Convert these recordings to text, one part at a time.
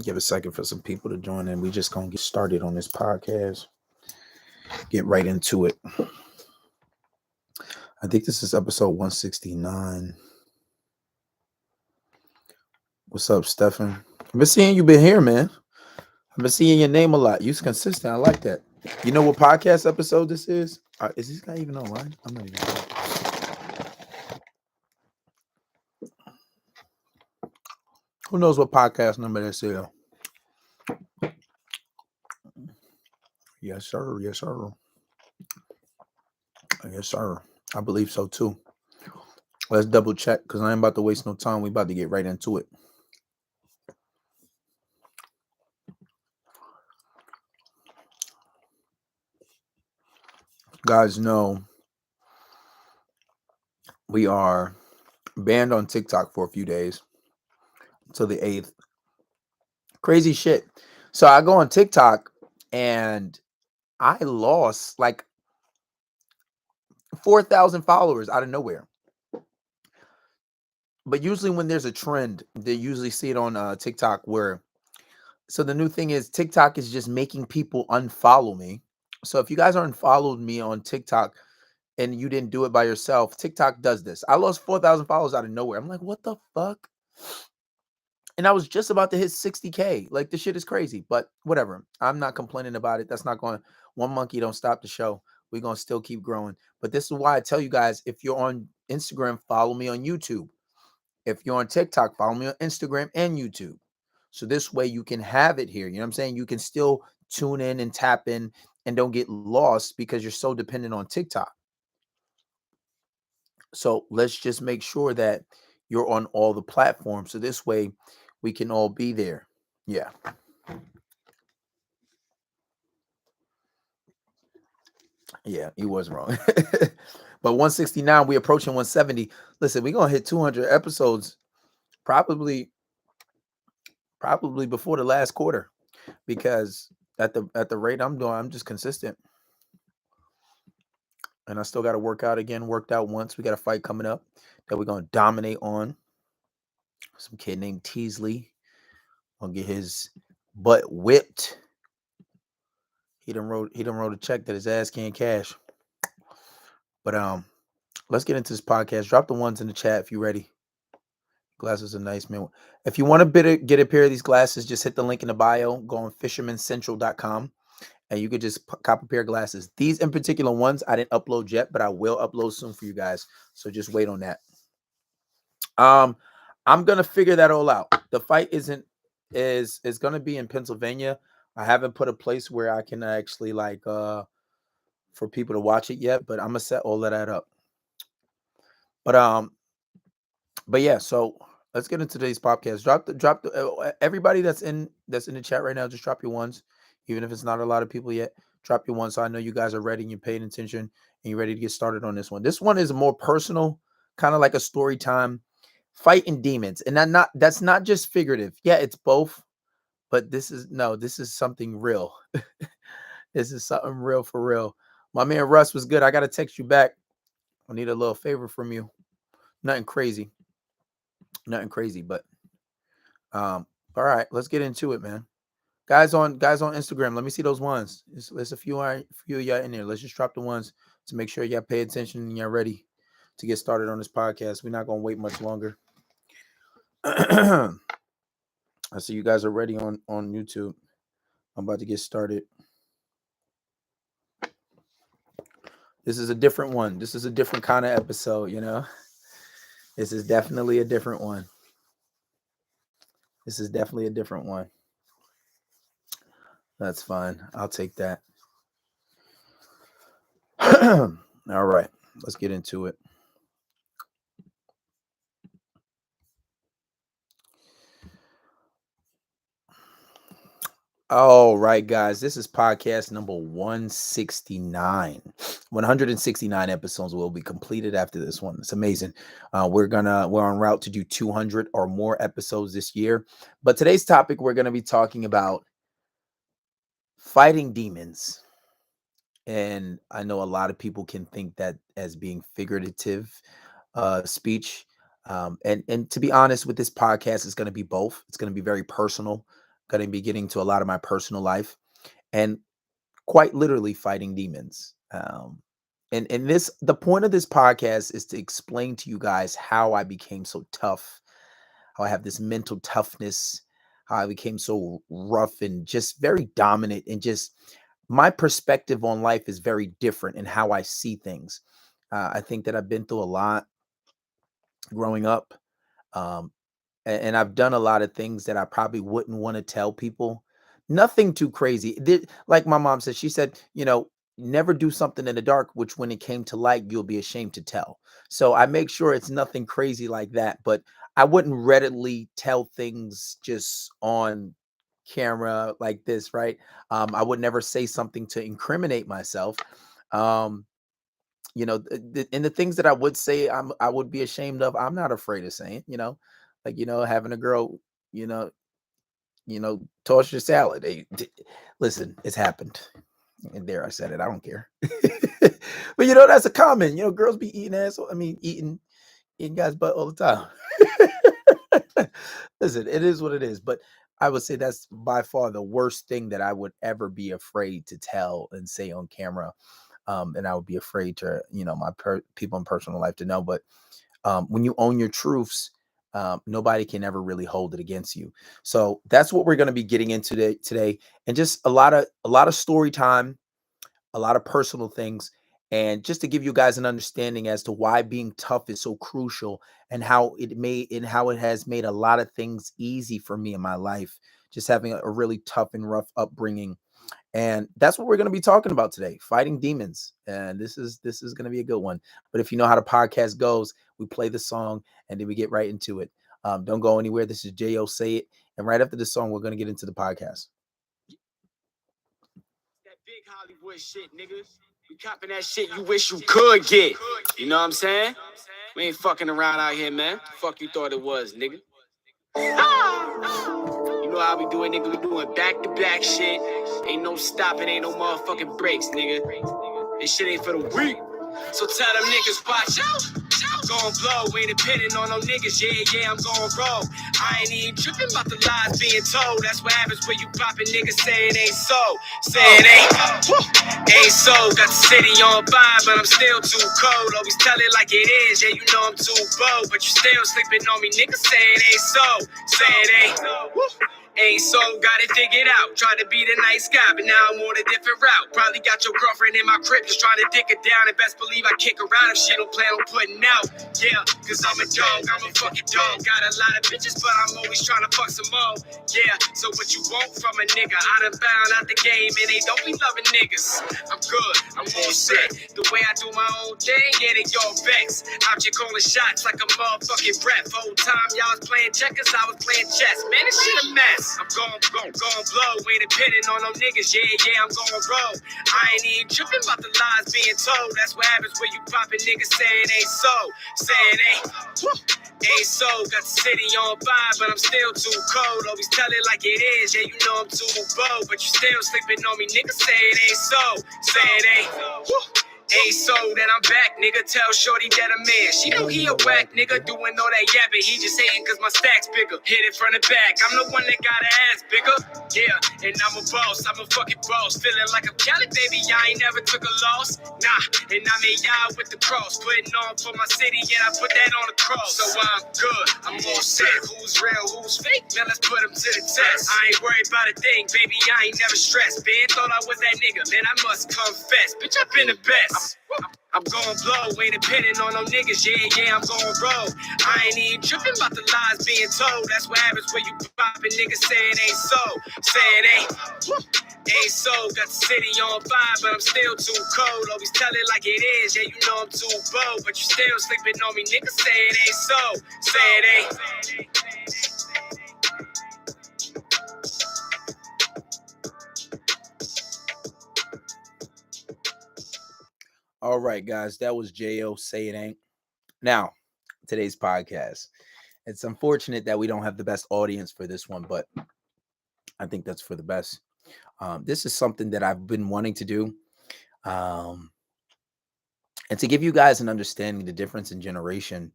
Give a second for some people to join in. We just gonna get started on this podcast. Get right into it. I think this is episode 169. What's up, Stefan? I've been seeing you been here, man. I've been seeing your name a lot. You're consistent. I like that. You know what podcast episode this is? Is this guy even online? I'm not even sure. Who knows what podcast number this is? Yes, sir. Yes, sir. Yes, sir. I believe so too. Let's double check because I ain't about to waste no time. We about to get right into it. Guys know we are banned on TikTok for a few days till the 8th. Crazy shit. So I go on TikTok and I lost like 4,000 followers out of nowhere. But usually when there's a trend, they usually see it on TikTok where, so the new thing is TikTok is just making people unfollow me. So if you guys aren't followed me on TikTok and you didn't do it by yourself, TikTok does this. I lost 4,000 followers out of nowhere. I'm like, what the fuck? And I was just about to hit 60K. Like, this shit is crazy, but whatever. I'm not complaining about it. That's not going, one monkey don't stop the show. We're going to still keep growing. But this is why I tell you guys, if you're on Instagram, follow me on YouTube. If you're on TikTok, follow me on Instagram and YouTube. So this way you can have it here. You know what I'm saying? You can still tune in and tap in and don't get lost because you're so dependent on TikTok. So let's just make sure that you're on all the platforms. So this way we can all be there. Yeah. Yeah, he was wrong. But 169, we approaching 170. Listen, we're gonna hit 200 episodes probably before the last quarter because at the rate I'm doing, I'm just consistent. And I still got to work out again. Worked out once. We got a fight coming up that we're gonna dominate on. Some kid named Teasley. Gonna get his butt whipped. He done wrote a check that his ass can't cash. But let's get into this podcast. Drop the ones in the chat if you're ready. Glasses are nice, man. If you want to get a pair of these glasses, just hit the link in the bio. Go on fishermancentral.com and you could just cop a pair of glasses. These in particular ones I didn't upload yet, but I will upload soon for you guys. So just wait on that. I'm gonna figure that all out. The fight is gonna be in Pennsylvania. I haven't put a place where I can actually for people to watch it yet, but I'm gonna set all of that up. But yeah, so let's get into today's podcast. Drop the everybody that's in the chat right now. Just drop your ones, even if it's not a lot of people yet. Drop your ones, so I know you guys are ready and you're paying attention and you're ready to get started on this one. This one is more personal, kind of like a story time, fighting demons, and that's not just figurative. Yeah, it's both, but this is something real. This is something real for real. My man Russ was good. I gotta text you back. I need a little favor from you. Nothing crazy. But all right, let's get into it, man. Guys on Instagram, let me see those ones. There's a few of y'all in there. Let's just drop the ones to make sure y'all pay attention and y'all ready to get started on this podcast. We're not gonna wait much longer. I see you guys are ready on YouTube. I'm about to get started. This is a different one. This is a different kind of episode, you know. This is definitely a different one. This is definitely a different one. That's fine. I'll take that. All right, let's get into it. All right, guys, this is podcast number 169. 169 episodes will be completed after this one. It's amazing. We're en route to do 200 or more episodes this year. But today's topic, we're going to be talking about fighting demons. And I know a lot of people can think that as being figurative speech. And to be honest with this podcast, it's going to be both. It's going to be very personal. going to be getting to a lot of my personal life and quite literally fighting demons. And this, the point of this podcast is to explain to you guys how I became so tough, how I have this mental toughness, how I became so rough and just very dominant, and just my perspective on life is very different in how I see things. I think that I've been through a lot growing up. Um, and I've done a lot of things that I probably wouldn't want to tell people. Nothing too crazy. Like my mom said, she said, never do something in the dark, which when it came to light, you'll be ashamed to tell. So I make sure it's nothing crazy like that, but I wouldn't readily tell things just on camera like this, right? I would never say something to incriminate myself. Um, and the things that I would say I would be ashamed of, I'm not afraid of saying, like, having a girl, you know, toss your salad. Listen, it's happened. And there I said it. I don't care. But that's a common, girls be eating ass. I mean, eating guys' butt all the time. Listen, it is what it is. But I would say that's by far the worst thing that I would ever be afraid to tell and say on camera. And I would be afraid to, my people in personal life to know. But when you own your truths, nobody can ever really hold it against you. So that's what we're going to be getting into today, and just a lot of story time, a lot of personal things, and just to give you guys an understanding as to why being tough is so crucial, and how it has made a lot of things easy for me in my life, just having a really tough and rough upbringing. And that's what we're going to be talking about today, fighting demons. And this is going to be a good one. But if you know how the podcast goes, we play the song and then we get right into it. Don't go anywhere. This is J.O. Say It. And right after the song, we're going to get into the podcast. That big Hollywood shit, niggas. We copping that shit you wish you could get. You know what I'm saying? We ain't fucking around out here, man. Fuck you thought it was, nigga. You know how we do it, nigga. We doing back-to-back shit. Ain't no stopping, ain't no motherfucking breaks, nigga. This shit ain't for the weak. So tell them niggas, watch out. I'm gon' blow, ain't depending on no niggas. Yeah, I'm gon' roll. I ain't even tripping about the lies being told. That's what happens when you poppin' niggas say it ain't so. Say it ain't so. Got the city on fire, but I'm still too cold. Always tell it like it is. Yeah, you know I'm too bold, but you still sleeping on me. Niggas say it ain't so. Say it ain't so, got it figured out. Tried to be the nice guy, but now I'm on a different route. Probably got your girlfriend in my crib, just trying to dick her down. And best believe I kick her out if she don't plan on putting out. Yeah, cause I'm a dog, I'm a fucking dog. Got a lot of bitches, but I'm always trying to fuck some more. Yeah, so what you want from a nigga? I done found out the game, and they don't be loving niggas. I'm good, I'm all set. The way I do my own thing, yeah, they all vex. Out here calling shots like a motherfucking rep. Whole time y'all was playing checkers, I was playing chess. Man, this shit a mess. I'm gon' blow, ain't depending on no niggas. Yeah, I'm gon' roll. I ain't even tripping about the lies being told. That's what happens when you poppin' niggas say it ain't so. Say it ain't so. Got the city on fire, but I'm still too cold. Always tell it like it is. Yeah, you know I'm too bold, but you still sleeping on me. Niggas say it ain't so. Say it ain't so that I'm back, nigga. Tell Shorty that I'm in. She know he a whack, nigga. Doing all that yapping. He just hating cause my stack's bigger. Hit it from the back. I'm the one that got her ass bigger. Yeah, and I'm a boss. I'm a fucking boss. Feeling like I'm Cali, baby. I ain't never took a loss. Nah, and I made y'all with the cross. Putting on for my city, yeah, I put that on the cross. So I'm good. I'm all set. Who's real? Who's fake? Now let's put them to the test. I ain't worried about a thing, baby. I ain't never stressed. Ben thought I was that nigga. Man, I must confess. Bitch, I've been the best. I'm gon' blow, ain't depending on no niggas. Yeah, I'm gon' roll. I ain't even tripping about the lies being told. That's what happens when you poppin' niggas say it ain't so. Say it ain't so. Got the city on fire, but I'm still too cold. Always tell it like it is. Yeah, you know I'm too bold, but you still sleeping on me. Niggas say it ain't so. Say it ain't. All right, guys, that was J.O. Say It Ain't. Now, today's podcast. It's unfortunate that we don't have the best audience for this one, but I think that's for the best. This is something that I've been wanting to do. And to give you guys an understanding the difference in generation.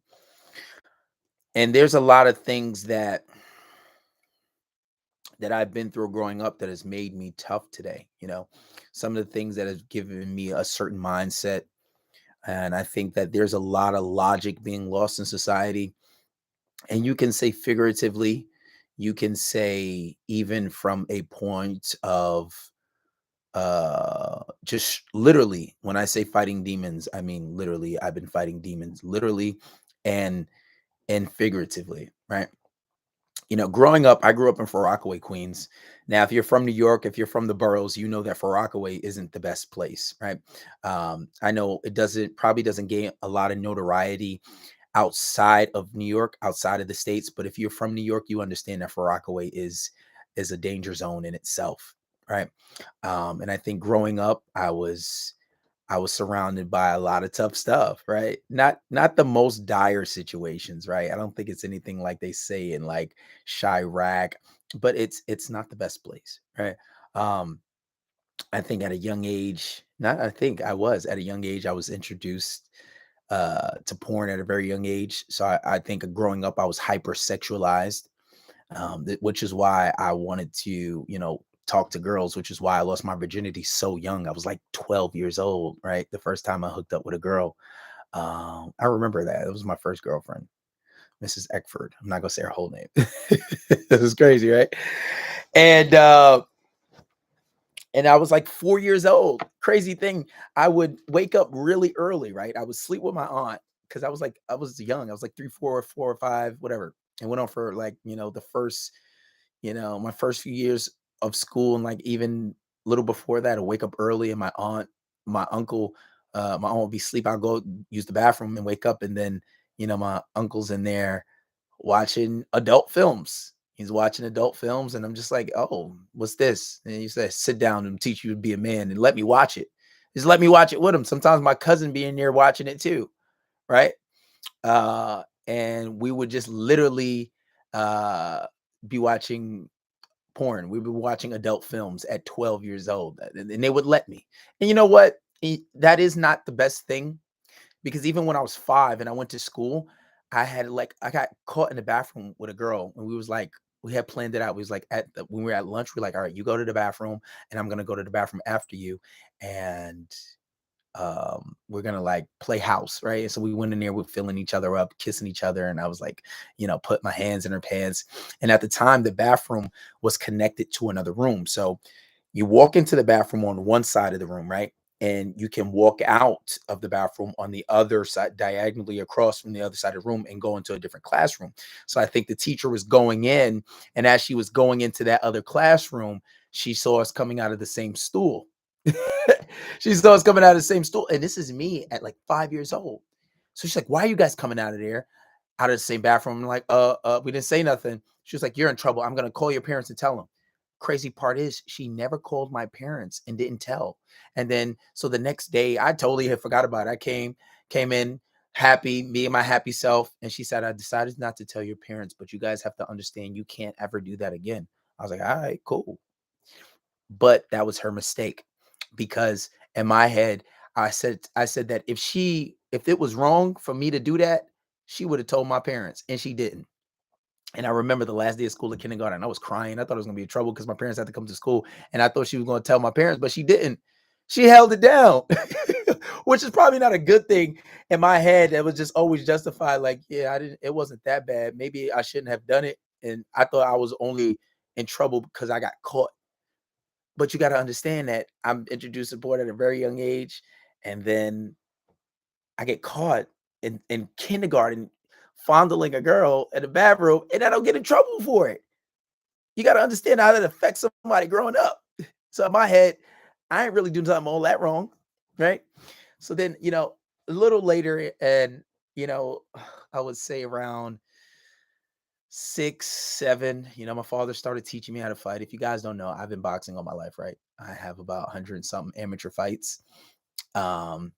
And there's a lot of things that that I've been through growing up that has made me tough today. Some of the things that have given me a certain mindset. And I think that there's a lot of logic being lost in society. And you can say figuratively, you can say even from a point of just literally. When I say fighting demons, I mean literally. I've been fighting demons literally and figuratively, right? Growing up, I grew up in Far Rockaway, Queens. Now, if you're from New York, if you're from the boroughs, you know that Far Rockaway isn't the best place, right? I know it probably doesn't gain a lot of notoriety outside of New York, outside of the states. But if you're from New York, you understand that Far Rockaway is a danger zone in itself, right? And I think growing up, I was surrounded by a lot of tough stuff, right? Not the most dire situations, right? I don't think it's anything like they say in like Chirac, but it's not the best place, right? Um, I think at a young age, not I think I was at a young age, I was introduced to porn at a very young age. So I think growing up, I was hypersexualized, which is why I wanted to, talk to girls, which is why I lost my virginity so young. I was like 12 years old, right? The first time I hooked up with a girl. I remember that. It was my first girlfriend, Mrs. Eckford. I'm not gonna say her whole name. This is crazy, right? And and I was like 4 years old. Crazy thing. I would wake up really early, right? I would sleep with my aunt because I was young. I was like 3, 4, 4 or 5, whatever. And went on for like, the first, my first few years of school, and like even a little before that, I wake up early, and my uncle, my aunt would be asleep. I'll go use the bathroom and wake up, and then my uncle's in there watching adult films. He's watching adult films, and I'm just like, "Oh, what's this?" And he said, "Sit down and teach you to be a man, and let me watch it. Just let me watch it with him." Sometimes my cousin be in there watching it too, right? And we would just literally uh, be watching porn. We were watching adult films at 12 years old, and they would let me. And you know what? That is not the best thing, because even when I was 5 and I went to school, I got caught in the bathroom with a girl, and we had planned it out. We was like when we were at lunch, we're like, all right, you go to the bathroom, and I'm gonna go to the bathroom after you, and we're gonna like play house, right? And so we went in there, we're filling each other up, kissing each other, and I was like, put my hands in her pants. And at the time, the bathroom was connected to another room. So you walk into the bathroom on one side of the room, right? And you can walk out of the bathroom on the other side, diagonally across from the other side of the room, and go into a different classroom. So I think the teacher was going in, and as she was going into that other classroom, she saw us coming out of the same stool. She saw us coming out of the same stool. And this is me at like 5 years old. So she's like, "Why are you guys coming out of there? Out of the same bathroom?" I'm like, we didn't say nothing. She was like, "You're in trouble. I'm gonna call your parents and tell them." Crazy part is she never called my parents and didn't tell. And then so the next day, I totally had forgot about it. I came in happy, me and my happy self. And she said, "I decided not to tell your parents, but you guys have to understand you can't ever do that again." I was like, "All right, cool." But that was her mistake, because in my head, I said that if it was wrong for me to do that, she would have told my parents, and she didn't. And I remember the last day of school at kindergarten, I was crying. I thought I was gonna be in trouble because my parents had to come to school, and I thought she was gonna tell my parents, but she didn't. She held it down, which is probably not a good thing. In my head, it was just always justified, like, yeah, I didn't. It wasn't that bad. Maybe I shouldn't have done it, and I thought I was only in trouble because I got caught. But you got to understand that I'm introduced to porn at a very young age, and then I get caught in kindergarten fondling a girl in the bathroom, and I don't get in trouble for it. You got to understand how that affects somebody growing up. So in my head, I ain't really doing something all that wrong, right? So then, a little later, and you know, I would say around 6, 7, my father started teaching me how to fight. If you guys don't know, I've been boxing all my life, right? I have about 100 and something amateur fights. Um,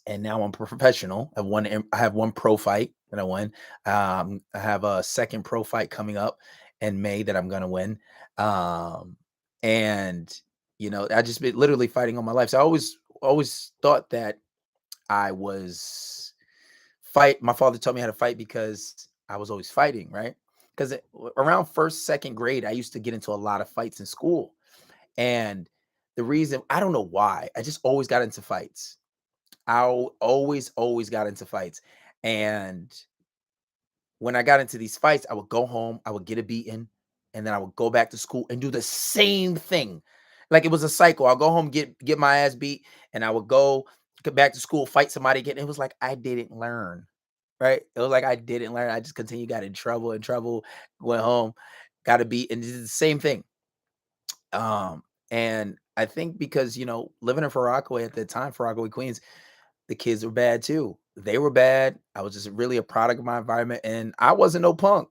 and now I'm professional. I have one pro fight that I won. I have a second pro fight coming up in May that I'm gonna win. Um, and I just been literally fighting all my life. So I always thought that I was fight. My father taught me how to fight because I was always fighting, right? because around first, second grade, I used to get into a lot of fights in school. And the reason, I don't know why, I just always got into fights. Always got into fights. And when I got into these fights, I would go home, I would get a beating, and then I would go back to school and do the same thing. Like it was a cycle. I'll go home, get my ass beat, and I would get back to school, fight somebody again. It was like I didn't learn. Right? It was like I didn't learn. I just continued, got in trouble, went home, got a beat, and did the same thing. And I think because living in Far Rockaway at the time, Far Rockaway, Queens, the kids were bad too. They were bad. I was just really a product of my environment, and I wasn't no punk.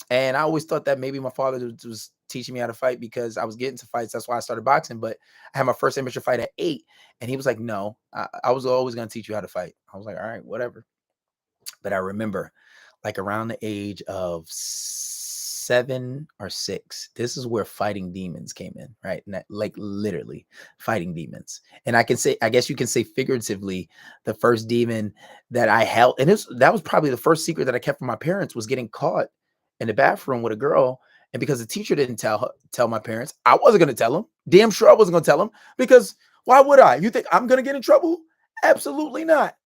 And I always thought that maybe my father was teaching me how to fight because I was getting to fights. That's why I started boxing. But I had my first amateur fight at 8, and he was like, "No, I was always going to teach you how to fight." I was like, "All right, whatever." But I remember, like around the age of 7 or 6, this is where fighting demons came in, right? And that, like literally fighting demons. And I guess you can say figuratively, the first demon that I held, and that was probably the first secret that I kept from my parents, was getting caught in the bathroom with a girl. And because the teacher didn't tell my parents, I wasn't going to tell them. Damn sure I wasn't going to tell them, because why would I? You think I'm going to get in trouble? Absolutely not.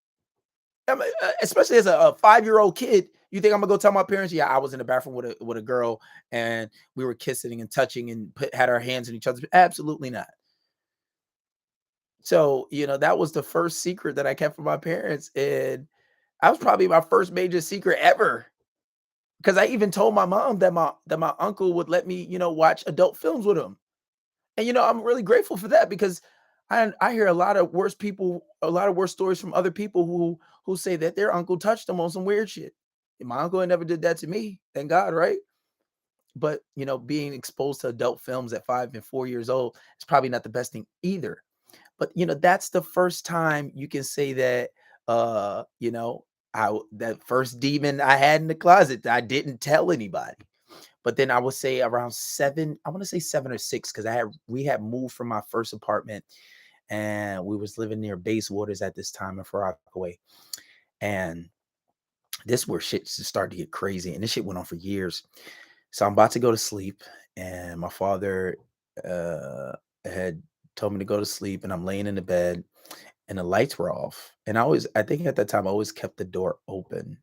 Especially as a 5-year-old kid, you think I'm gonna go tell my parents, yeah, I was in the bathroom with a girl and we were kissing and touching and had our hands in each other's? Absolutely not. So, that was the first secret that I kept from my parents. And I was probably my first major secret ever. Because I even told my mom that my uncle would let me, watch adult films with him. And I'm really grateful for that, because I hear a lot of worse stories from other people who say that their uncle touched them on some weird shit. And my uncle never did that to me, thank God, right? But being exposed to adult films at 5 and 4 years old is probably not the best thing either. But that's the first time you can say that that first demon I had in the closet that I didn't tell anybody. But then I would say around 7, I want to say 7 or 6, because we had moved from my first apartment, and we was living near Base Waters at this time in Far Rockaway. And this is where shit just started to get crazy, and this shit went on for years. So I'm about to go to sleep, and my father had told me to go to sleep, and I'm laying in the bed, and the lights were off. And I think at that time I always kept the door open.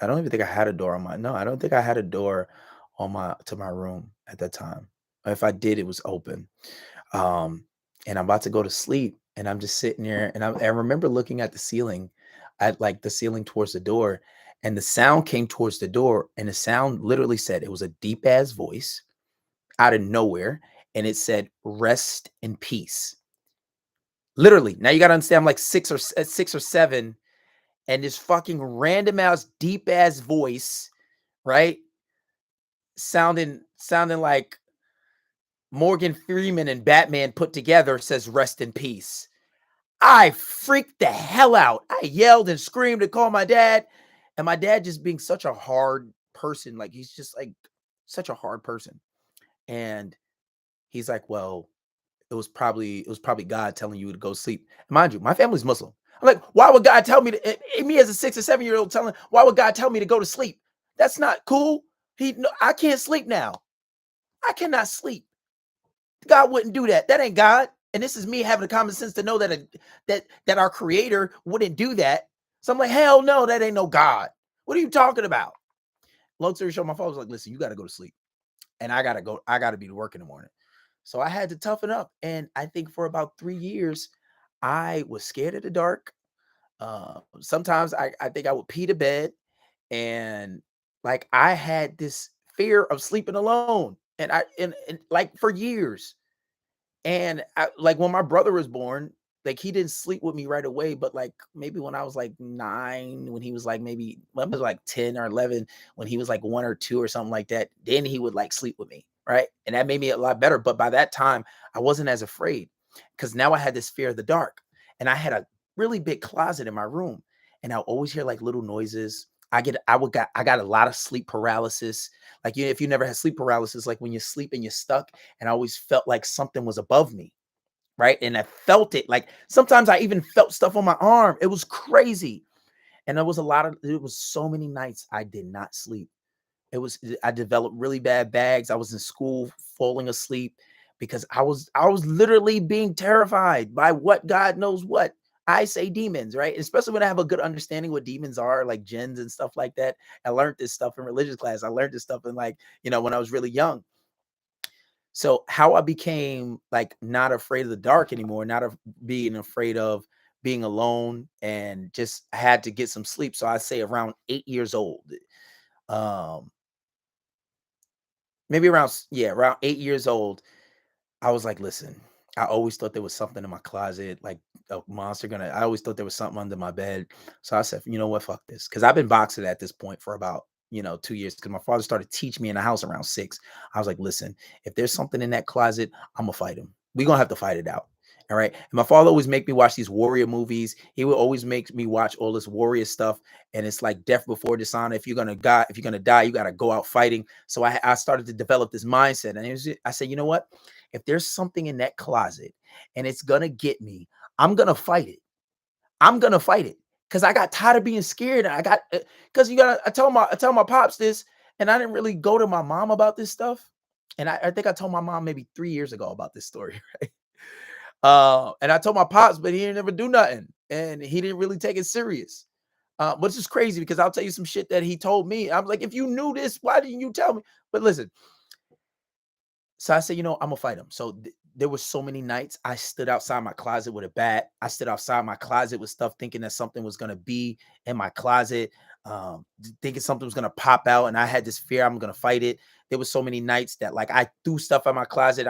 I don't even think I had a door no, I don't think I had a door to my room at that time. If I did, it was open. Um, and I'm about to go to sleep, and I'm just sitting there, and I remember looking at the ceiling, at like the ceiling towards the door, and the sound came towards the door, and the sound literally said, it was a deep ass voice out of nowhere, and it said, "Rest in peace." Literally. Now you got to understand, I'm like 6 or 7, and this fucking random ass deep ass voice, right? Sounding like Morgan Freeman and Batman put together, says, "Rest in peace." I freaked the hell out. I yelled and screamed and called my dad. And my dad, just being such a hard person, like he's just like such a hard person. And he's like, "Well, it was probably God telling you to go sleep." And mind you, my family's Muslim. I'm like, why would God tell me me as a 6 or 7-year-old why would God tell me to go to sleep? That's not cool. I can't sleep now. I cannot sleep. God wouldn't do that. That ain't God. And this is me having the common sense to know that our creator wouldn't do that. So I'm like, hell no, that ain't no God. What are you talking about? Long story short, my father was like, "Listen, you got to go to sleep. And I got to go. I got to be to work in the morning." So I had to toughen up. And I think for about 3 years, I was scared of the dark. Sometimes I think I would pee to bed. And like I had this fear of sleeping alone. And like for years. And like when my brother was born, like he didn't sleep with me right away, but like maybe when I was like 9, when he was like maybe when I was like 10 or 11, when he was like 1 or 2 or something like that, then he would like sleep with me, right? And that made me a lot better. But by that time, I wasn't as afraid, because now I had this fear of the dark, and I had a really big closet in my room, and I always hear like little noises. I got a lot of sleep paralysis. Like, if you never had sleep paralysis, like when you sleep and you're stuck, and I always felt like something was above me, right? And I felt it. Like sometimes I even felt stuff on my arm. It was crazy. And it was so many nights I did not sleep. I developed really bad bags. I was in school falling asleep because I was literally being terrified by what God knows what. I say demons, right? Especially when I have a good understanding what demons are, like jinns and stuff like that. I learned this stuff in religious class. I learned this stuff in, like, when I was really young. So how I became like not afraid of the dark anymore, not of being afraid of being alone, and just had to get some sleep. So I say around 8 years old. Um, maybe around 8 years old. I was like, listen, I always thought there was something in my closet, like a monster I always thought there was something under my bed. So I said, you know what, fuck this. Cause I've been boxing at this point for about, 2 years. Cause my father started teaching me in the house around 6. I was like, listen, if there's something in that closet, I'm gonna fight him. We're gonna have to fight it out. All right. And my father always make me watch these warrior movies. He would always make me watch all this warrior stuff. And it's like death before dishonor. If you're gonna die, you gotta go out fighting. So I started to develop this mindset. And I said, you know what? If there's something in that closet and it's gonna get me, I'm gonna fight it. I'm gonna fight it because I got tired of being scared. I got because you gotta. I tell my pops this, and I didn't really go to my mom about this stuff. And I think I told my mom maybe 3 years ago about this story, right? And I told my pops, but he didn't ever do nothing, and he didn't really take it serious. Which is crazy because I'll tell you some shit that he told me. I was like, if you knew this, why didn't you tell me? But listen, so I said, I'm gonna fight him. So there were so many nights I stood outside my closet with a bat. I stood outside my closet with stuff, thinking that something was gonna be in my closet, thinking something was gonna pop out, and I had this fear I'm gonna fight it. There was so many nights that like I threw stuff in my closet.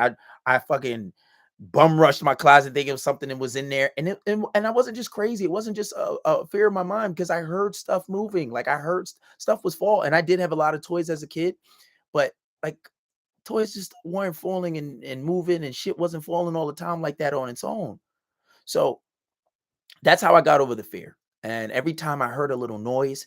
I fucking bum rushed my closet thinking of something that was in there, and I wasn't just crazy. It wasn't just a fear of my mind because I heard stuff moving. Like I heard stuff was fall, and I did have a lot of toys as a kid, but like toys just weren't falling and moving, and shit wasn't falling all the time like that on its own. So that's how I got over the fear. And every time I heard a little noise,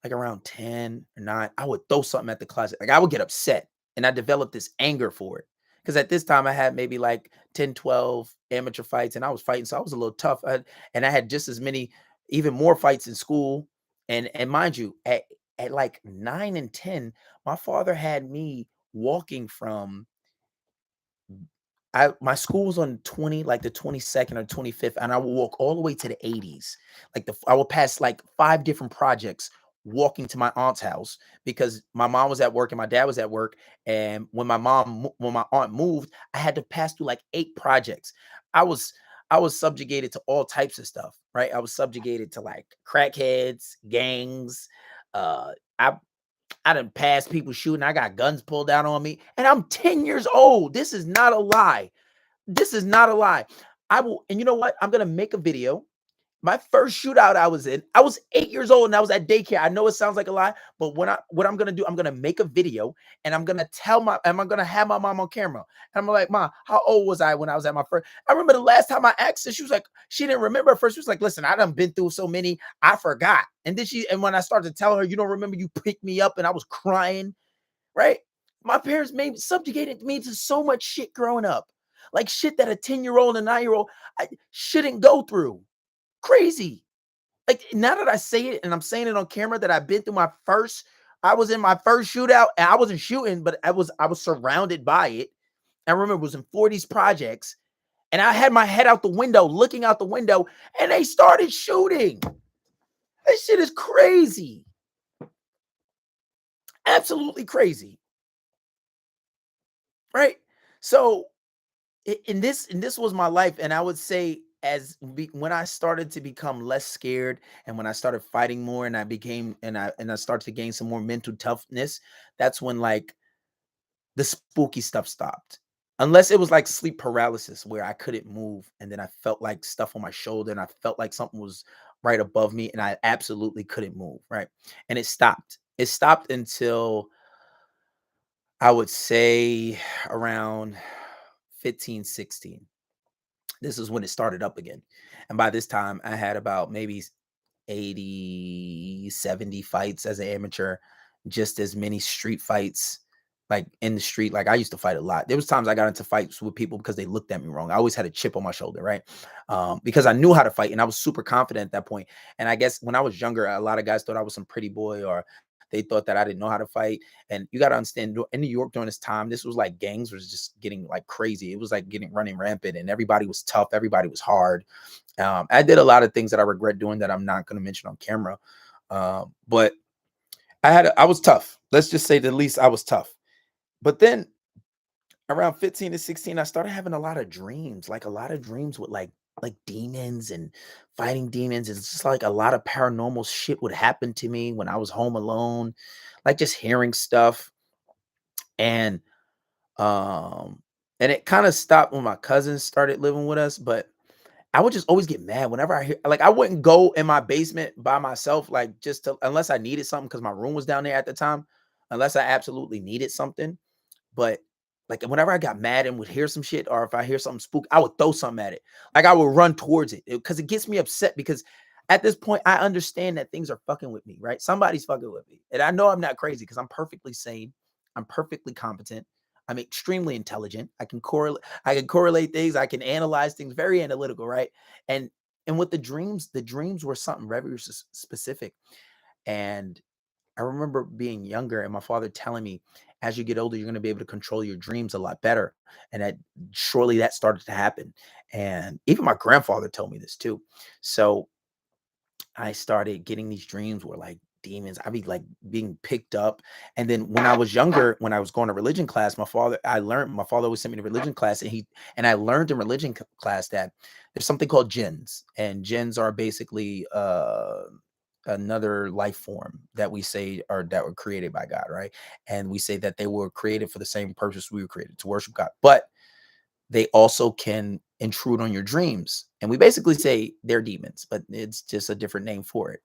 like around 10 or 9, I would throw something at the closet. Like I would get upset, and I developed this anger for it. Because at this time I had maybe like 10, 12 amateur fights, and I was fighting. So I was a little tough. And I had just as many, even more fights in school. And mind you, at like 9 and 10, my father had me walking from my school was on 20, like the 22nd or 25th, and I would walk all the way to the 80s. Like I would pass like 5 different projects walking to my aunt's house because my mom was at work and my dad was at work. And when my aunt moved, I had to pass through like 8 projects. I was I was subjugated to all types of stuff, right? I was subjugated to like crackheads, gangs. I done passed people shooting. I got guns pulled out on me, and I'm 10 years old. This is not a lie. This is not a lie. I will, and you know what? I'm gonna make a video. My first shootout I was in, I was 8 years old and I was at daycare. I know it sounds like a lie, but what I'm gonna do, I'm gonna make a video and I'm gonna have my mom on camera. And I'm like, Ma, how old was I when I was at my first? I remember the last time I asked her, she was like, she didn't remember at first. She was like, listen, I done been through so many, I forgot. And when I started to tell her, you don't remember you picked me up and I was crying, right? My parents made subjugated me to so much shit growing up. Like shit that a 10-year-old and 9-year-old I shouldn't go through. Crazy. Like now that I say it and I'm saying it on camera that I've been through I was in my first shootout and I wasn't shooting, but I was surrounded by it. I remember it was in 40s projects and I had my head out the window, looking out the window, and they started shooting. That shit is crazy. Absolutely crazy. Right? So and this was my life, and I would say when I started to become less scared and when I started fighting more and I started to gain some more mental toughness, that's when like the spooky stuff stopped. Unless it was like sleep paralysis where I couldn't move and then I felt like stuff on my shoulder and I felt like something was right above me and I absolutely couldn't move, right? And it stopped. It stopped until I would say around 15, 16. This is when it started up again. And by this time, I had about maybe 80, 70 fights as an amateur, just as many street fights, like in the street. Like I used to fight a lot. There was times I got into fights with people because they looked at me wrong. I always had a chip on my shoulder, right? Because I knew how to fight and I was super confident at that point. And I guess when I was younger, a lot of guys thought I was some pretty boy or they thought that I didn't know how to fight. And you got to understand, in New York during this time, this was like gangs was just getting like crazy. It was like getting running rampant, and everybody was tough. Everybody was hard. I did a lot of things that I regret doing that I'm not going to mention on camera. But I was tough. Let's just say the least I was tough. But then around 15 to 16, I started having a lot of dreams, like a lot of dreams with like demons and fighting demons. It's just like a lot of paranormal shit would happen to me when I was home alone, like just hearing stuff. And um and it kind of stopped when my cousins started living with us, but I would just always get mad whenever I hear, like, I wouldn't go in my basement by myself, like, just to, unless I needed something because my room was down there at the time, unless I absolutely needed something. But like whenever I got mad and would hear some shit, or if I hear something spook, I would throw something at it. Like I would run towards it because it gets me upset because at this point I understand that things are fucking with me, right? Somebody's fucking with me. And I know I'm not crazy because I'm perfectly sane. I'm perfectly competent. I'm extremely intelligent. I can correlate things. I can analyze things, very analytical, right? And and with the dreams were something very specific. And I remember being younger and my father telling me, as you get older, you're going to be able to control your dreams a lot better. And that surely that started to happen. And even my grandfather told me this too. So I started getting these dreams where like demons, I'd be like being picked up. And then when I was younger, when I was going to religion class, my father always sent me to religion class, and I learned in religion class that there's something called jinns, and jinns are basically another life form that we say are that were created by God, right? And we say that they were created for the same purpose we were created, to worship God. But they also can intrude on your dreams. And we basically say they're demons, but it's just a different name for it.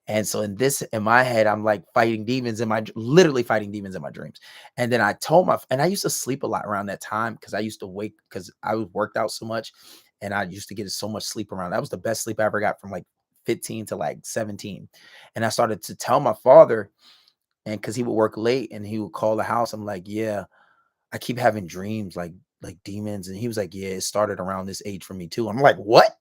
And so in my head, I'm like fighting demons literally fighting demons in my dreams. And then and I used to sleep a lot around that time because I used to wake because I was worked out so much, and I used to get so much sleep around. That was the best sleep I ever got from like 15 to like 17. And I started to tell my father, and because he would work late and he would call the house, I'm like, yeah, I keep having dreams like demons. And he was like, yeah, it started around this age for me too. I'm like, what?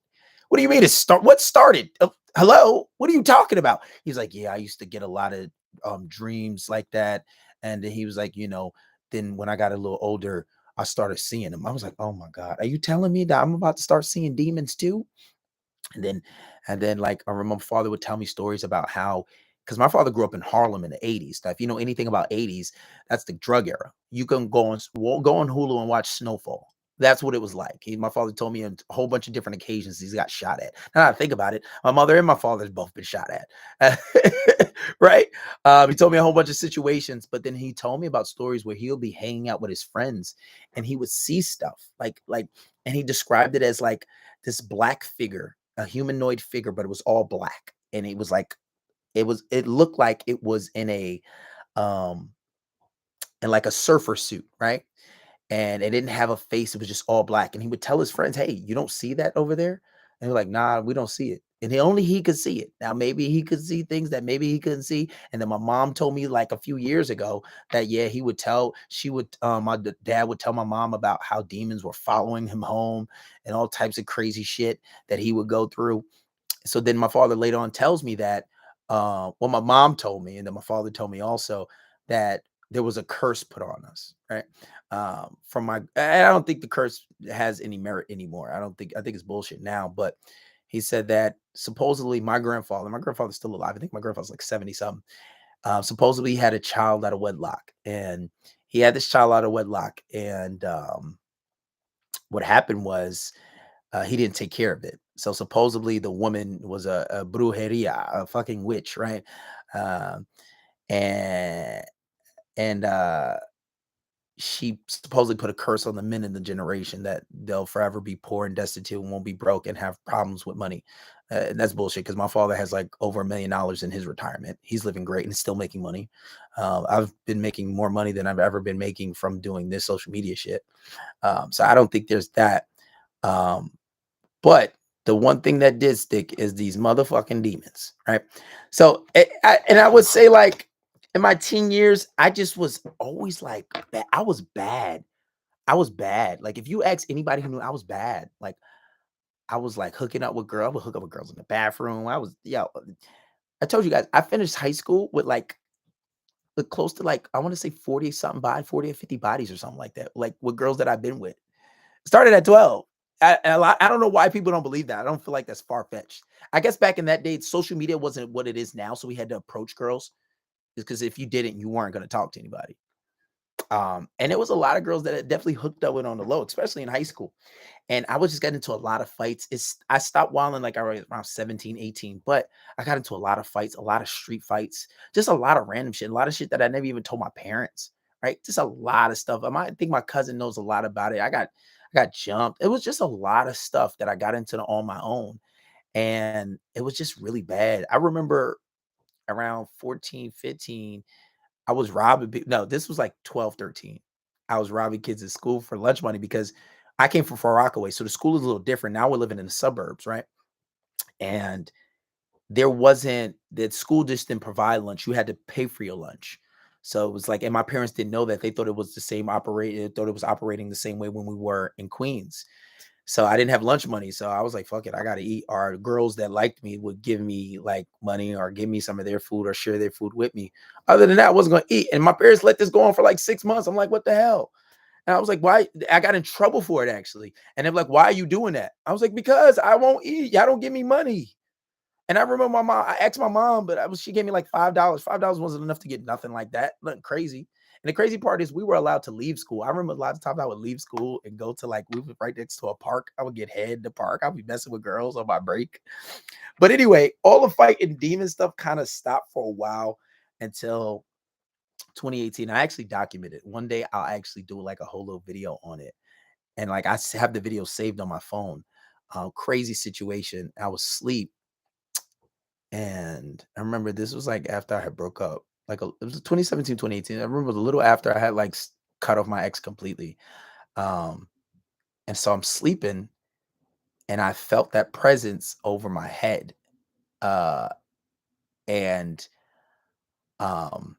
What do you mean it start? What started? Hello? What are you talking about? He's like, yeah, I used to get a lot of dreams like that. And then he was like, then when I got a little older, I started seeing them. I was like, oh my God, are you telling me that I'm about to start seeing demons too? And then like I remember my father would tell me stories about how, because my father grew up in Harlem in the 80s. Now, if you know anything about 80s, that's the drug era. You can go on Hulu and watch Snowfall. That's what it was like. My father told me on a whole bunch of different occasions he's got shot at. Now I think about it, my mother and my father's both been shot at. Right? He told me a whole bunch of situations, but then he told me about stories where he'll be hanging out with his friends and he would see stuff and he described it as like this black figure, a humanoid figure, but it was all black. And it was like it looked like it was um in like a surfer suit, right? And it didn't have a face, it was just all black. And he would tell his friends, hey, you don't see that over there? And they're like, nah, we don't see it. And he could see it. Now maybe he could see things that maybe he couldn't see. And then my mom told me like a few years ago that yeah, dad would tell my mom about how demons were following him home and all types of crazy shit that he would go through. So then my father later on tells me that well, my mom told me, and then my father told me also that there was a curse put on us, right? From my I don't think the curse has any merit anymore. I think it's bullshit now, but he said that supposedly my grandfather's still alive. I think my grandfather's like 70 something. Supposedly he had a child out of wedlock, and he had this child out of wedlock, and what happened was he didn't take care of it. So supposedly the woman was a brujeria, a fucking witch, right? Um, and and she supposedly put a curse on the men in the generation that they'll forever be poor and destitute and won't be broke and have problems with money. And that's bullshit because my father has like over $1 million in his retirement. He's living great and still making money. I've been making more money than I've ever been making from doing this social media shit. So I don't think there's that. Um, but the one thing that did stick is these motherfucking demons, right? So, and I would say, like, in my teen years, I just was always like, I was bad. I was bad. Like, if you ask anybody who knew, I was bad. Like, I was like hooking up with girls. I would hook up with girls in the bathroom. I told you guys, I finished high school with like close to like, I want to say 40 something bodies, 40 or 50 bodies or something like that. Like with girls that I've been with. Started at 12. I don't know why people don't believe that. I don't feel like that's far-fetched. I guess back in that day, social media wasn't what it is now. So we had to approach girls because if you didn't, you weren't going to talk to anybody. And it was a lot of girls that had definitely hooked up with on the low, especially in high school. And I was just getting into a lot of fights. I stopped wilding like I was around 17, 18, but I got into a lot of fights, a lot of street fights, just a lot of random shit, a lot of shit that I never even told my parents, right? Just a lot of stuff. I think my cousin knows a lot about it. I got jumped. It was just a lot of stuff that I got into on my own. And it was just really bad. I remember around 14, 15, I was robbing people. No, this was like 12, 13. I was robbing kids at school for lunch money because I came from Far Rockaway. So the school is a little different. Now we're living in the suburbs, right? And there wasn't, the school just didn't provide lunch. You had to pay for your lunch. So it was like, and my parents didn't know that. They thought it was the same operated, thought it was operating the same way when we were in Queens. So I didn't have lunch money. So I was like, fuck it, I gotta eat. Or girls that liked me would give me like money or give me some of their food or share their food with me. Other than that, I wasn't gonna eat. And my parents let this go on for like 6 months. I'm like, what the hell? And I was like, why? I got in trouble for it actually. And they're like, why are you doing that? I was like, because I won't eat. Y'all don't give me money. And I remember my mom, I asked my mom, but she gave me like $5. $5 wasn't enough to get nothing like that. Nothing crazy. And the crazy part is we were allowed to leave school. I remember a lot of times I would leave school and go to like, we were right next to a park. I would get head in the park. I'd be messing with girls on my break. But anyway, all the fighting demon stuff kind of stopped for a while until 2018. I actually documented. One day I'll actually do like a whole little video on it. And like I have the video saved on my phone. Crazy situation. I was asleep. And I remember this was like after I had broke up, it was 2017, 2018. I remember it was a little after I had like cut off my ex completely. Um, and so I'm sleeping and I felt that presence over my head. Uh, and I'm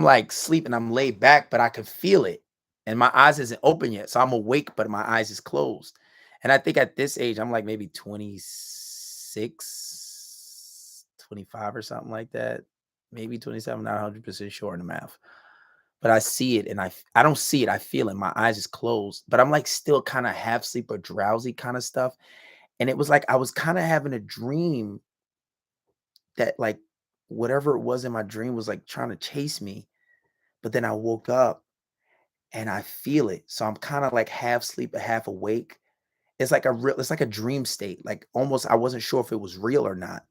like sleeping, I'm laid back, but I could feel it. And my eyes isn't open yet. So I'm awake, but my eyes is closed. And I think at this age, I'm like maybe 26, 25 or something like that. Maybe 27, not 100% sure in the math. But I see it and I don't see it. I feel it. My eyes is closed, but I'm like still kind of half sleep or drowsy kind of stuff. And it was like I was kind of having a dream that like whatever it was in my dream was like trying to chase me. But then I woke up and I feel it. So I'm kind of like half sleep or half awake. It's like a dream state. Like almost I wasn't sure if it was real or not.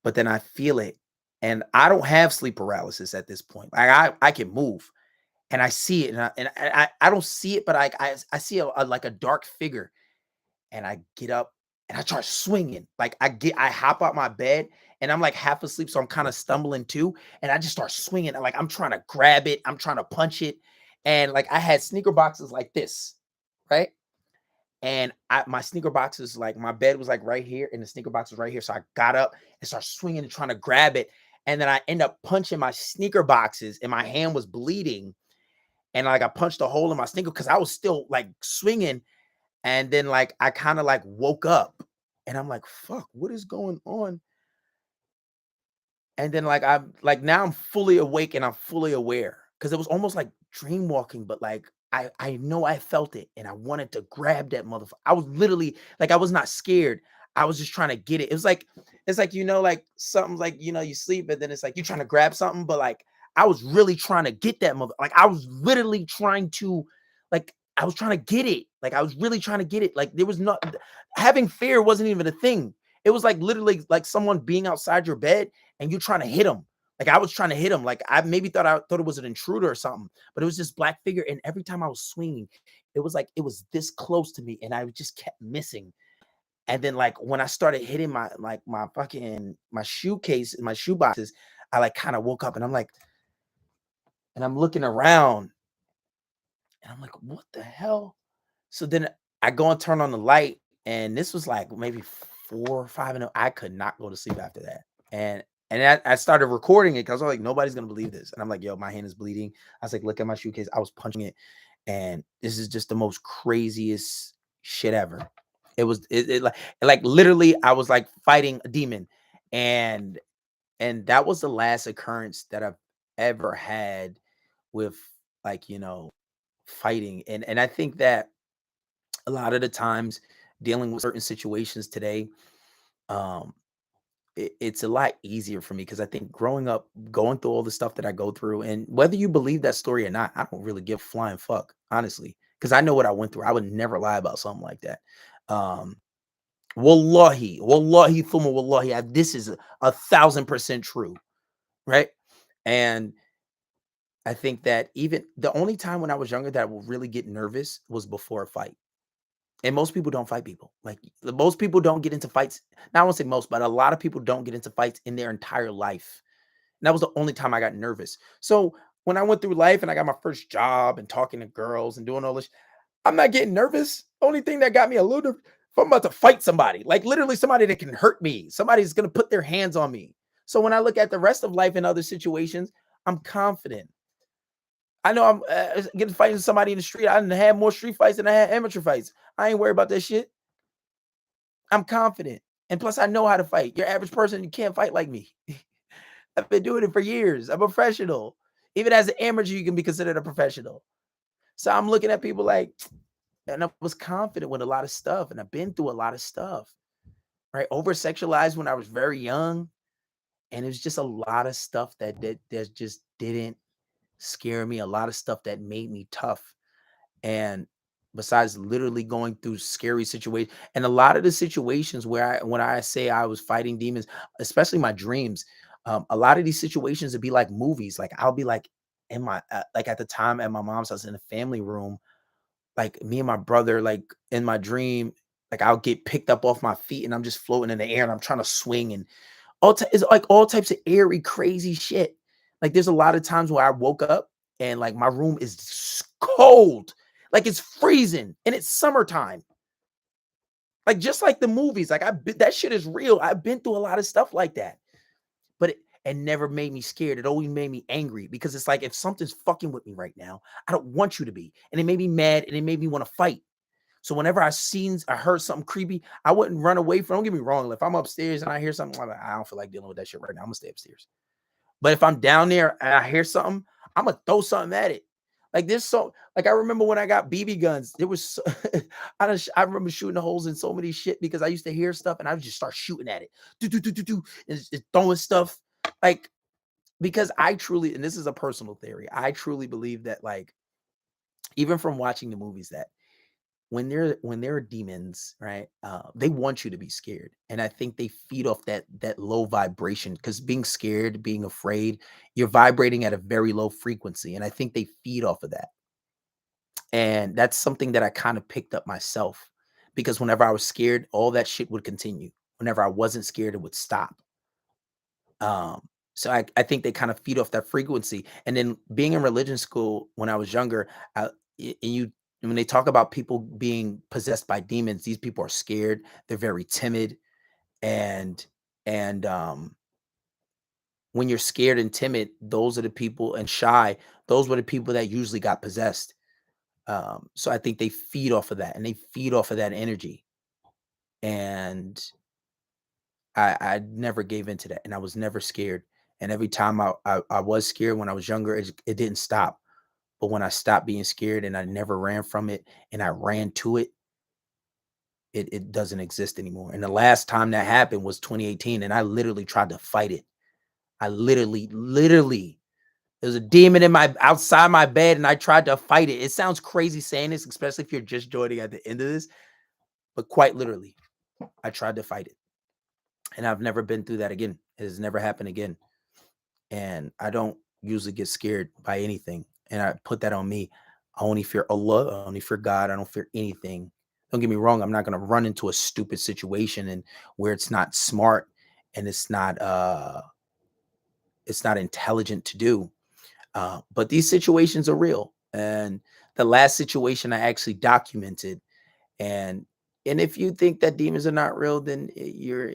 But then I feel it. And I don't have sleep paralysis at this point. Like I can move and I see it and I don't see it, but I see like a dark figure and I get up and I start swinging. Like I hop out my bed and I'm like half asleep. So I'm kind of stumbling too. And I just start swinging. And like I'm trying to grab it. I'm trying to punch it. And like I had sneaker boxes like this, right? And my sneaker boxes, like my bed was like right here and the sneaker box was right here. So I got up and started swinging and trying to grab it. And then I end up punching my sneaker boxes and my hand was bleeding. And like I punched a hole in my sneaker because I was still like swinging. And then like I kind of like woke up and I'm like, fuck, what is going on? And then like I'm like now I'm fully awake and I'm fully aware because it was almost like dream walking, but like I know I felt it and I wanted to grab that motherfucker. I was literally like I was not scared. I was just trying to get it. It was like it's like like something like you sleep and then it's like you're trying to grab something, but like I was really trying to get that mother. Like I was literally trying to like I was trying to get it. Like I was really trying to get it. Like there was not having fear wasn't even a thing. It was like literally like someone being outside your bed and you're trying to hit him. Like I was trying to hit him. Like I maybe thought it was an intruder or something, but it was this black figure. And every time I was swinging, it was like it was this close to me, and I just kept missing. And then like when I started hitting my fucking my shoe case, my shoe boxes, I like kind of woke up and I'm like, and I'm looking around, and I'm like, what the hell? So then I go and turn on the light, and this was like maybe 4 or 5 I could not go to sleep after that. And I started recording it because I was like, nobody's gonna believe this. And I'm like, yo, my hand is bleeding. I was like, look at my shoe case. I was punching it, and this is just the most craziest shit ever. It was like literally, I was like fighting a demon, and that was the last occurrence that I've ever had with, like, fighting. And I think that a lot of the times dealing with certain situations today, um it's a lot easier for me because I think growing up, going through all the stuff that I go through, and whether you believe that story or not, I don't really give a flying fuck, honestly, because I know what I went through. I would never lie about something like that. Um, wallahi, thumma wallahi, this is a 1,000% true, right? And I think that even the only time when I was younger that I would really get nervous was before a fight. And most people don't fight people. Like, most people don't get into fights. Now, I won't say most, but a lot of people don't get into fights in their entire life. And that was the only time I got nervous. So when I went through life and I got my first job and talking to girls and doing all this, I'm not getting nervous. Only thing that got me a little nervous, if I'm about to fight somebody, like literally somebody that can hurt me, somebody's gonna put their hands on me. So when I look at the rest of life in other situations, I'm confident. I know I'm getting fighting somebody in the street. I done had more street fights than I had amateur fights. I ain't worried about that shit. I'm confident. And plus, I know how to fight. Your average person, you can't fight like me. I've been doing it for years. I'm a professional. Even as an amateur, you can be considered a professional. So I'm looking at people like, and I was confident with a lot of stuff, and I've been through a lot of stuff, right? Over sexualized when I was very young, and it was just a lot of stuff that just didn't scare me. A lot of stuff that made me tough. And besides literally going through scary situations, and a lot of the situations where when I say I was fighting demons, especially my dreams, a lot of these situations would be like movies. Like, I'll be like in my like at the time at my mom's house in the family room, like me and my brother, like in my dream, like I'll get picked up off my feet and I'm just floating in the air and I'm trying to swing, and it's like all types of airy, crazy shit. Like, there's a lot of times where I woke up and like my room is cold, like it's freezing, and it's summertime. Like, just like the movies, like that shit is real. I've been through a lot of stuff like that, but it never made me scared. It always made me angry because it's like, if something's fucking with me right now, I don't want you to be, and it made me mad and it made me want to fight. So whenever I heard something creepy, I wouldn't run away from. Don't get me wrong. If I'm upstairs and I hear something, I'm like, I don't feel like dealing with that shit right now. I'm gonna stay upstairs. But if I'm down there and I hear something, I'm gonna throw something at it. Like, this, so like I remember when I got BB guns, there was I remember shooting holes in so many shit because I used to hear stuff and I would just start shooting at it, and throwing stuff, like, because I truly, and this is a personal theory, I truly believe that, like, even from watching the movies, that when there are demons, right? They want you to be scared, and I think they feed off that low vibration, because being scared, being afraid, you're vibrating at a very low frequency, and I think they feed off of that. And that's something that I kind of picked up myself, because whenever I was scared, all that shit would continue. Whenever I wasn't scared, it would stop. Um, so I think they kind of feed off that frequency. And then being in religion school when I was younger, and when they talk about people being possessed by demons, these people are scared. They're very timid, and and when you're scared and timid, those are the people, and shy. Those were the people that usually got possessed. So I think they feed off of that, and they feed off of that energy. And I never gave into that, and I was never scared. And every time I was scared when I was younger, it didn't stop. But when I stopped being scared and I never ran from it and I ran to it, it doesn't exist anymore. And the last time that happened was 2018, and I literally tried to fight it. I literally, there's a demon in my outside my bed, and I tried to fight it. It sounds crazy saying this, especially if you're just joining at the end of this, but quite literally, I tried to fight it. And I've never been through that again. It has never happened again. And I don't usually get scared by anything. And I put that on me. I only fear Allah. I only fear God. I don't fear anything. Don't get me wrong. I'm not going to run into a stupid situation and where it's not smart and it's not intelligent to do. But these situations are real. And the last situation I actually documented, and and if you think that demons are not real, then you're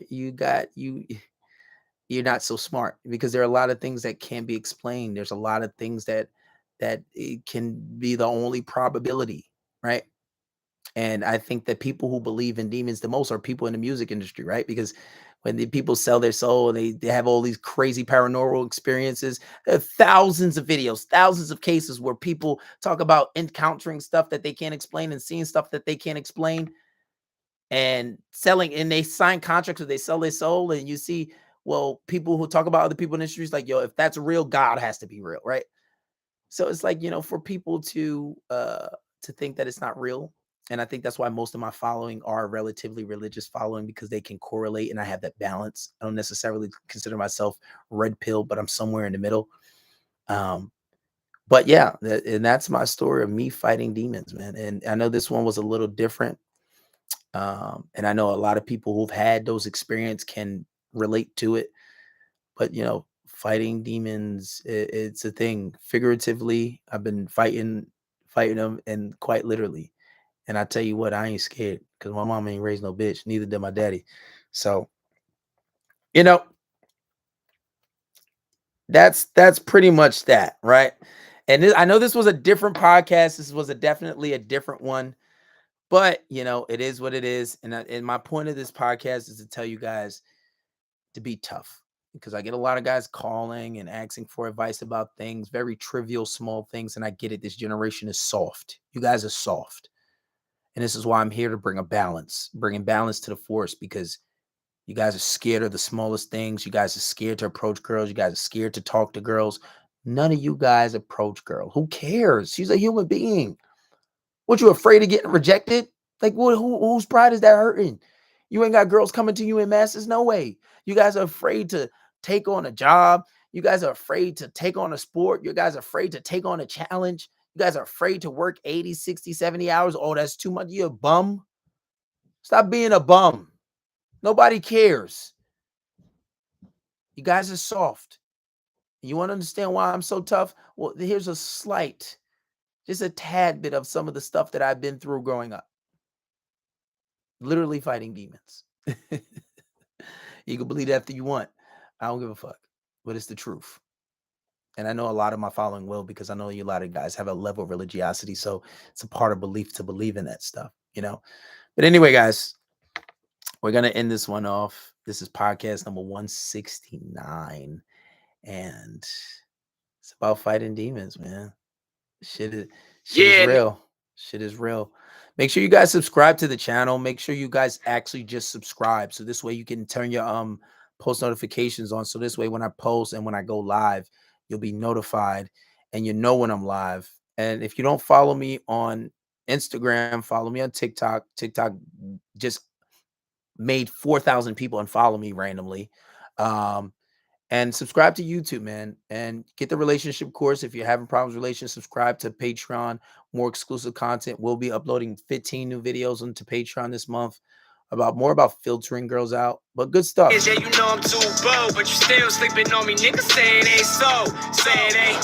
not so smart, because there are a lot of things that can't be explained. There's a lot of things that it can be the only probability, right? And I think that people who believe in demons the most are people in the music industry, right? Because when the people sell their soul and they have all these crazy paranormal experiences, there are thousands of videos, thousands of cases where people talk about encountering stuff that they can't explain and seeing stuff that they can't explain and selling, and they sign contracts where they sell their soul. And you see, well, people who talk about other people in the industry is like, yo, if that's real, God has to be real, right? So it's like, for people to think that it's not real. And I think that's why most of my following are relatively religious following, because they can correlate and I have that balance. I don't necessarily consider myself red pill, but I'm somewhere in the middle. But yeah, and that's my story of me fighting demons, man. And I know this one was a little different. And I know a lot of people who've had those experiences can relate to it. But fighting demons, it's a thing. Figuratively, I've been fighting them, and quite literally. And I tell you what, I ain't scared because my mom ain't raised no bitch. Neither did my daddy. So you know that's pretty much that, right? And I know this was a different podcast. This was definitely a different one, but it is what it is. And my point of this podcast is to tell you guys to be tough, because I get a lot of guys calling and asking for advice about things, very trivial, small things. And I get it. This generation is soft. You guys are soft. And this is why I'm here to bringing balance to the force, because you guys are scared of the smallest things. You guys are scared to approach girls. You guys are scared to talk to girls. None of you guys approach girls. Who cares? She's a human being. What, you afraid of getting rejected? Like, whose pride is that hurting? You ain't got girls coming to you in masses? No way. You guys are afraid to take on a job. You guys are afraid to take on a sport. You guys are afraid to take on a challenge. You guys are afraid to work 80, 60, 70 hours. Oh, that's too much. You're a bum. Stop being a bum. Nobody cares. You guys are soft. You want to understand why I'm so tough? Well, here's just a tad bit of some of the stuff that I've been through growing up. Literally fighting demons. You can believe that if you want. I don't give a fuck. But it's the truth. And I know a lot of my following will, because I know a lot of guys have a level of religiosity. So it's a part of belief to believe in that stuff, But anyway, guys, we're going to end this one off. This is podcast number 169. And it's about fighting demons, man. Shit is real. Shit is real. Make sure you guys subscribe to the channel. Make sure you guys actually just subscribe. So this way you can turn your post notifications on. So this way when I post and when I go live, you'll be notified and you know when I'm live. And if you don't follow me on Instagram, follow me on TikTok. TikTok just made 4,000 people unfollow me randomly. And subscribe to YouTube, man, and get the relationship course. If you're having problems with relations, subscribe to Patreon. More exclusive content. We'll be uploading 15 new videos onto Patreon this month more about filtering girls out, but good stuff. Yeah, you know I'm too bold, but you still sleeping on me, niggas saying ain't so, saying ain't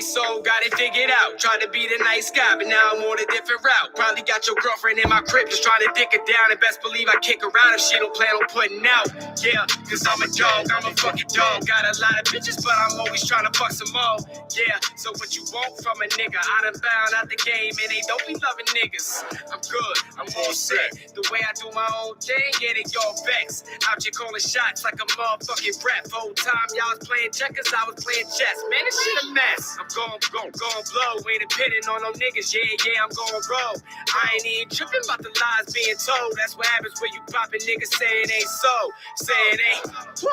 so, got it figured out. Trying to be the nice guy, but now I'm on a different route. Probably got your girlfriend in my crib, just trying to dick her down. And best believe I kick her out if she don't plan on putting out. Yeah, cause I'm a dog, I'm a fucking dog. Got a lot of bitches, but I'm always trying to fuck some more. Yeah, so what you want from a nigga? I done found out the game, and they don't be loving niggas. I'm good, I'm all set. The way I do my own thing, yeah, they all vex. Out here calling shots like a motherfucking rap. Whole time y'all was playing checkers, I was playing chess. Man, this shit a mess. I'm gon' blow, ain't depending on no niggas. Yeah, I'm gon' roll. I ain't even tripping about the lies being told. That's what happens when you poppin' niggas saying ain't so, saying ain't so.